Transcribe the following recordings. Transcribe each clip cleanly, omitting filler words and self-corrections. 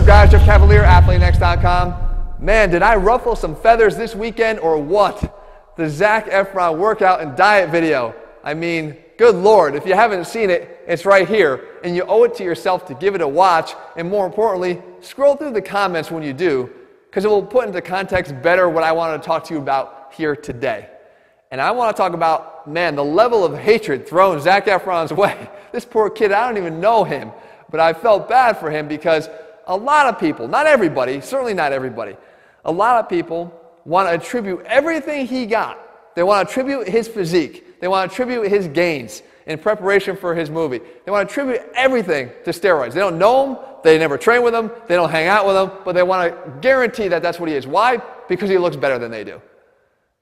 guys? Jeff Cavalier, ATHLEAN-X.com. Man, did I ruffle some feathers this weekend or what? The Zac Efron workout and diet video. I mean, good Lord, if you haven't seen it, it's right here. And you owe it to yourself to give it a watch. And more importantly, scroll through the comments when you do, because it will put into context better what I wanted to talk to you about here today. And I want to talk about, man, the level of hatred thrown Zac Efron's way. This poor kid, I don't even know him. But I felt bad for him because a lot of people, not everybody, certainly not everybody, a lot of people want to attribute everything he got. They want to attribute his physique. They want to attribute his gains in preparation for his movie. They want to attribute everything to steroids. They don't know him. They never train with him. They don't hang out with him. But they want to guarantee that that's what he is. Why? Because he looks better than they do.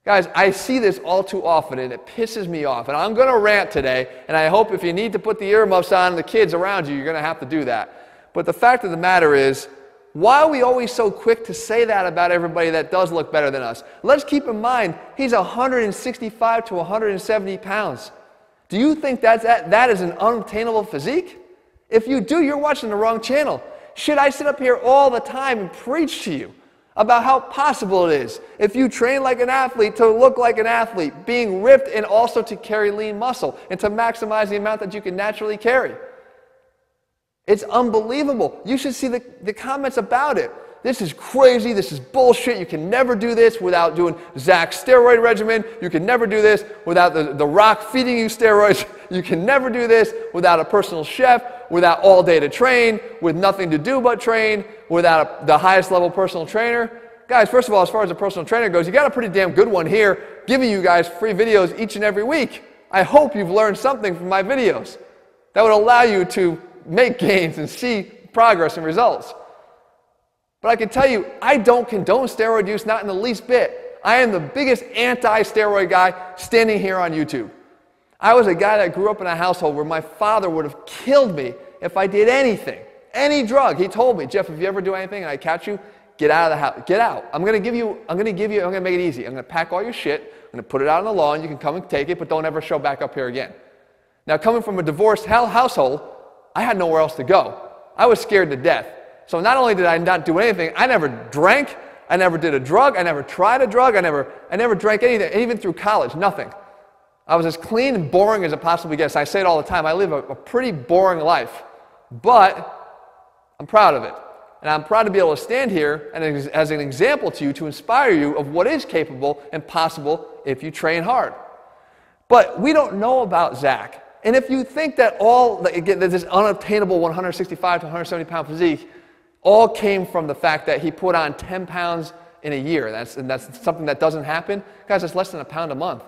Guys, I see this all too often, and it pisses me off. And I'm going to rant today, and I hope if you need to put the earmuffs on and the kids around you, you're going to have to do that. But the fact of the matter is, why are we always so quick to say that about everybody that does look better than us? Let's keep in mind, he's 165 to 170 pounds. Do you think that is an unattainable physique? If you do, you're watching the wrong channel. Should I sit up here all the time and preach to you about how possible it is, if you train like an athlete, to look like an athlete, being ripped and also to carry lean muscle and to maximize the amount that you can naturally carry? It's unbelievable. You should see the comments about it. This is crazy. This is bullshit. You can never do this without doing Zac's steroid regimen. You can never do this without the Rock feeding you steroids. You can never do this without a personal chef, without all day to train, with nothing to do but train, without the highest level personal trainer. Guys, first of all, as far as a personal trainer goes, you got a pretty damn good one here, giving you guys free videos each and every week. I hope you've learned something from my videos that would allow you to make gains and see progress and results. But I can tell you, I don't condone steroid use, not in the least bit. I am the biggest anti-steroid guy standing here on YouTube. I was a guy that grew up in a household where my father would have killed me if I did anything, any drug. He told me, Jeff, if you ever do anything and I catch you, get out of the house. Get out. I'm going to make it easy. I'm going to pack all your shit. I'm going to put it out on the lawn. You can come and take it, but don't ever show back up here again. Now, coming from a divorced household, I had nowhere else to go. I was scared to death. So not only did I not do anything, I never drank, I never did a drug, I never tried a drug, I never drank anything, even through college, nothing. I was as clean and boring as it possibly gets. I say it all the time, I live a pretty boring life, but I'm proud of it. And I'm proud to be able to stand here and as an example to you, to inspire you of what is capable and possible if you train hard. But we don't know about Zac. And if you think that this unattainable 165 to 170 pound physique all came from the fact that he put on 10 pounds in a year, and that's something that doesn't happen, guys, it's less than a pound a month.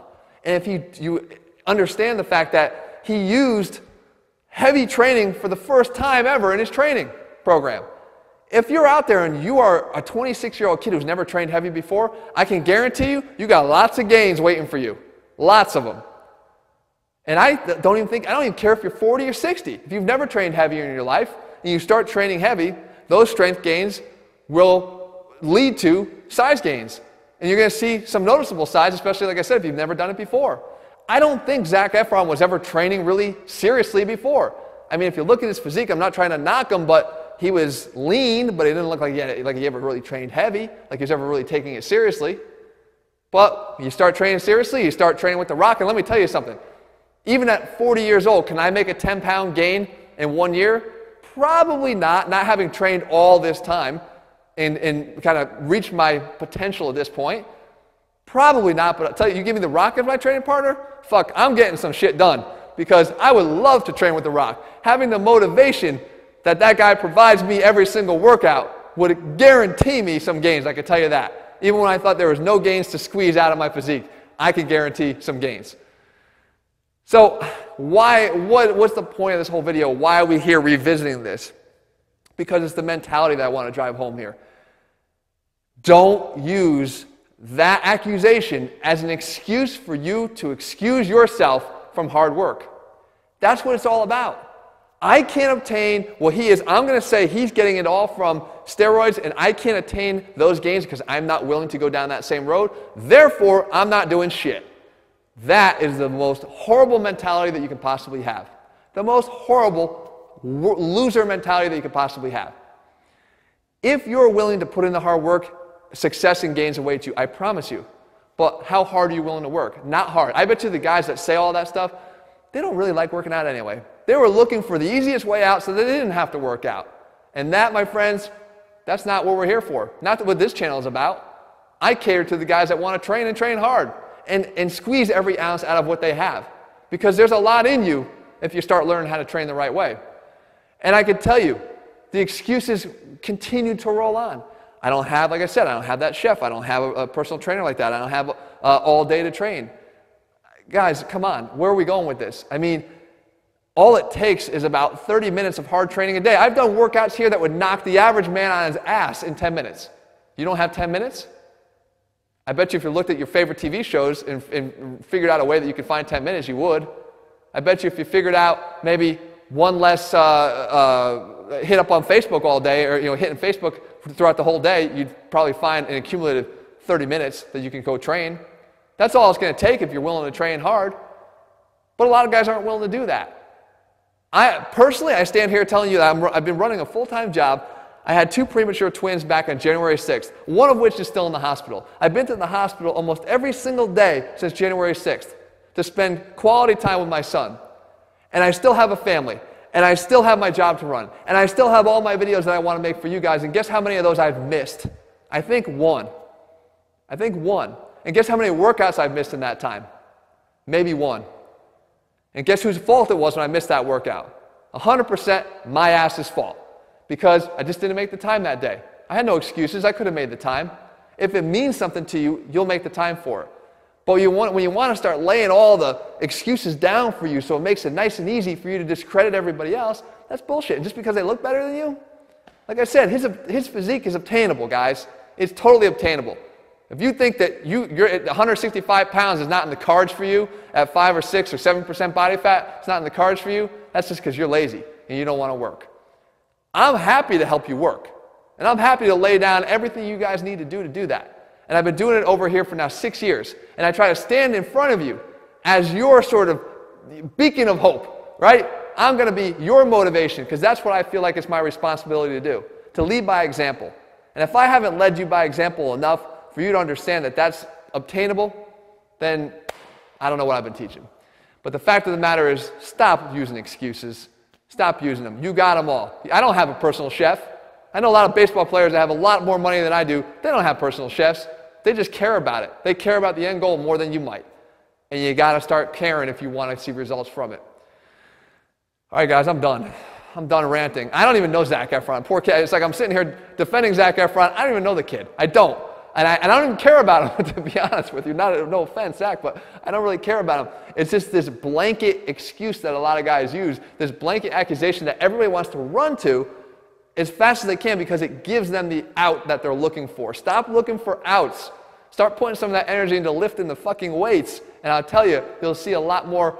And if you understand the fact that he used heavy training for the first time ever in his training program. If you're out there and you are a 26-year-old kid who's never trained heavy before, I can guarantee you got lots of gains waiting for you. Lots of them. And I don't even care if you're 40 or 60. If you've never trained heavy in your life and you start training heavy, those strength gains will lead to size gains. And you're going to see some noticeable size, especially, like I said, if you've never done it before. I don't think Zac Efron was ever training really seriously before. I mean, if you look at his physique, I'm not trying to knock him, but he was lean, but he didn't look like he ever really trained heavy, like he was ever really taking it seriously. But you start training seriously, you start training with the Rock, and let me tell you something. Even at 40 years old, can I make a 10-pound gain in 1 year? Probably not having trained all this time and kind of reached my potential at this point. Probably not, but I'll tell you, you give me the Rock as my training partner, fuck, I'm getting some shit done because I would love to train with the Rock. Having the motivation that guy provides me every single workout would guarantee me some gains, I can tell you that. Even when I thought there was no gains to squeeze out of my physique, I could guarantee some gains. So what's the point of this whole video? Why are we here revisiting this? Because it's the mentality that I want to drive home here. Don't use that accusation as an excuse for you to excuse yourself from hard work. That's what it's all about. I can't obtain what he is. I'm going to say he's getting it all from steroids, and I can't attain those gains because I'm not willing to go down that same road. Therefore, I'm not doing shit. That is the most horrible mentality that you can possibly have. The most horrible loser mentality that you could possibly have. If you're willing to put in the hard work, success and gains await you, I promise you. But how hard are you willing to work? Not hard. I bet you the guys that say all that stuff, they don't really like working out anyway. They were looking for the easiest way out so that they didn't have to work out. And that, my friends, that's not what we're here for. Not what this channel is about. I cater to the guys that want to train and train hard and squeeze every ounce out of what they have. Because there's a lot in you if you start learning how to train the right way. And I can tell you, the excuses continue to roll on. I don't have, like I said, I don't have that chef. I don't have a personal trainer like that. I don't have all day to train. Guys, come on. Where are we going with this? I mean, all it takes is about 30 minutes of hard training a day. I've done workouts here that would knock the average man on his ass in 10 minutes. You don't have 10 minutes? I bet you if you looked at your favorite TV shows and figured out a way that you could find 10 minutes, you would. I bet you if you figured out maybe one less hit up on Facebook all day, or hitting Facebook throughout the whole day, you'd probably find an accumulative 30 minutes that you can go train. That's all it's going to take if you're willing to train hard. But a lot of guys aren't willing to do that. Personally, I stand here telling you that I've been running a full-time job. I had 2 premature twins back on January 6th, one of which is still in the hospital. I've been to the hospital almost every single day since January 6th to spend quality time with my son. And I still have a family. And I still have my job to run. And I still have all my videos that I want to make for you guys. And guess how many of those I've missed? I think one. I think one. And guess how many workouts I've missed in that time? Maybe one. And guess whose fault it was when I missed that workout? 100% my ass's fault. Because I just didn't make the time that day. I had no excuses. I could have made the time. If it means something to you, you'll make the time for it. But when you want to start laying all the excuses down for you so it makes it nice and easy for you to discredit everybody else, that's bullshit. And just because they look better than you? Like I said, his physique is obtainable, guys. It's totally obtainable. If you think that you're at 165 pounds is not in the cards for you at 5 or 6 or 7% body fat, it's not in the cards for you, that's just because you're lazy and you don't want to work. I'm happy to help you work. And I'm happy to lay down everything you guys need to do that. And I've been doing it over here for now 6 years. And I try to stand in front of you as your sort of beacon of hope, right? I'm going to be your motivation because that's what I feel like it's my responsibility to do, to lead by example. And if I haven't led you by example enough for you to understand that that's obtainable, then I don't know what I've been teaching. But the fact of the matter is, stop using excuses. Stop using them. You got them all. I don't have a personal chef. I know a lot of baseball players that have a lot more money than I do. They don't have personal chefs. They just care about it. They care about the end goal more than you might. And you got to start caring if you want to see results from it. All right, guys, I'm done. I'm done ranting. I don't even know Zac Efron. Poor kid. It's like I'm sitting here defending Zac Efron. I don't even know the kid. I don't. And I don't even care about him, to be honest with you. No offense, Zac, but I don't really care about him. It's just this blanket excuse that a lot of guys use, this blanket accusation that everybody wants to run to as fast as they can because it gives them the out that they're looking for. Stop looking for outs. Start putting some of that energy into lifting the fucking weights, and I'll tell you, you'll see a lot more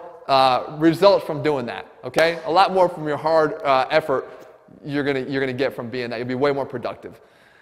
results from doing that, okay? A lot more from your hard effort you're gonna get from being that. You'll be way more productive.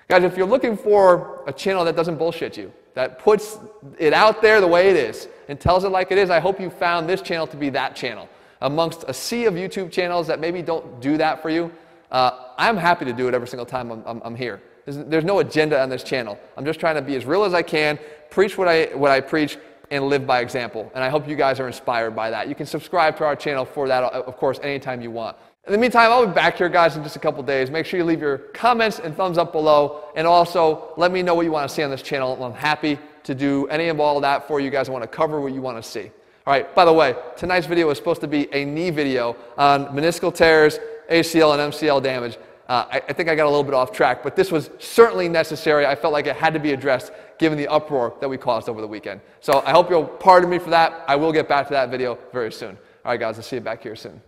Guys, if you're looking for a channel that doesn't bullshit you, that puts it out there the way it is and tells it like it is, I hope you found this channel to be that channel. Amongst a sea of YouTube channels that maybe don't do that for you, I'm happy to do it every single time I'm here. There's no agenda on this channel. I'm just trying to be as real as I can, preach what I preach, and live by example. And I hope you guys are inspired by that. You can subscribe to our channel for that, of course, anytime you want. In the meantime, I'll be back here, guys, in just a couple days. Make sure you leave your comments and thumbs up below. And also, let me know what you want to see on this channel. I'm happy to do any of all of that for you guys. I want to cover what you want to see. All right, by the way, tonight's video was supposed to be a knee video on meniscal tears, ACL, and MCL damage. I think I got a little bit off track, but this was certainly necessary. I felt like it had to be addressed given the uproar that we caused over the weekend. So I hope you'll pardon me for that. I will get back to that video very soon. All right, guys, I'll see you back here soon.